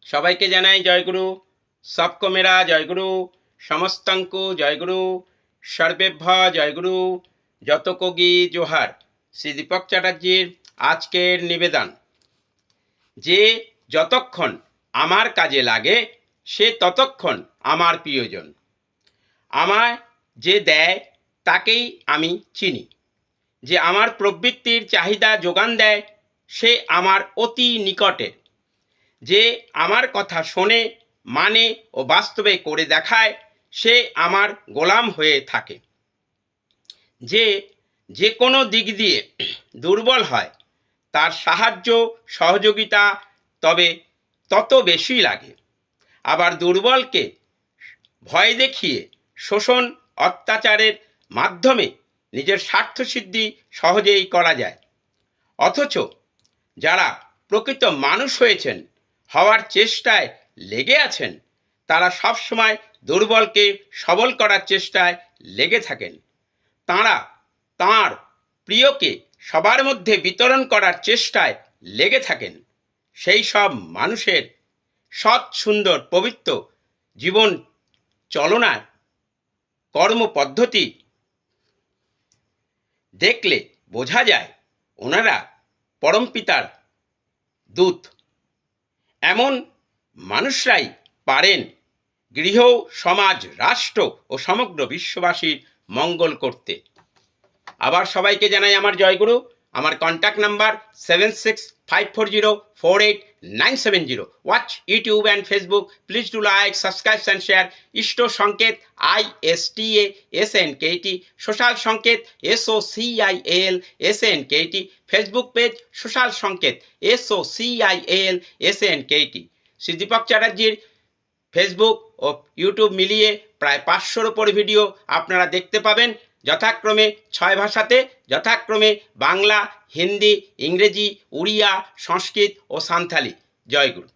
সবাইকে জানাই জয়গুরু। সবকো মেরা জয়গুরু, সমস্তাঙ্কু জয়গুরু, সর্বেভ্য জয়গুরু, যত কোগি জোহার। শ্রী দীপক চ্যাটার্জির আজকের নিবেদন, যে যতক্ষণ আমার কাজে লাগে সে ততক্ষণ আমার প্রিয়জন। আমায় যে দেয় তাকেই আমি চিনি। যে আমার প্রবৃত্তির চাহিদা যোগান দেয় সে আমার অতি নিকটের। যে আমার কথা শোনে, মানে ও বাস্তবে করে দেখায় সে আমার গোলাম হয়ে থাকে। যে কোনো দিক দিয়ে দুর্বল হয় তার সাহায্য সহযোগিতা তবে তত বেশি লাগে। আবার দুর্বলকে ভয় দেখিয়ে শোষণ অত্যাচারের মাধ্যমে নিজের স্বার্থসিদ্ধি সহজেই করা যায়। অথচ যারা প্রকৃত মানুষ হয়েছেন, হওয়ার চেষ্টায় লেগে আছেন, তারা সবসময় দুর্বলকে সবল করার চেষ্টায় লেগে থাকেন। তাঁরা তাঁর প্রিয়কে সবার মধ্যে বিতরণ করার চেষ্টায় লেগে থাকেন। সেই সব মানুষের সৎ সুন্দর পবিত্র জীবন চলনার কর্মপদ্ধতি দেখলে বোঝা যায় ওনারা পরমপিতার দূত। এমন মানুষরাই পারেন গৃহ, সমাজ, রাষ্ট্র ও সমগ্র বিশ্ববাসীর মঙ্গল করতে। আবার সবাইকে জানাই আমার জয়গুরু। আমার contact number 7654048970। Watch YouTube and Facebook. Please do like, subscribe and share. ইষ্ট সংকেত ISTASNKT, সোশ্যাল সংকেত SOCIALSNKT, ফেসবুক পেজ সোশ্যাল সংকেত SOCIALSNKT। শ্রী দীপক চ্যাটার্জির ফেসবুক ও ইউটিউব মিলিয়ে প্রায় 500-র উপর ভিডিও আপনারা দেখতে পাবেন, যথাক্রমে 6 ভাষাতে, যথাক্রমে বাংলা, হিন্দি, ইংরেজি, উড়িয়া, সংস্কৃত ও সাঁওতালি। জয়গুরু।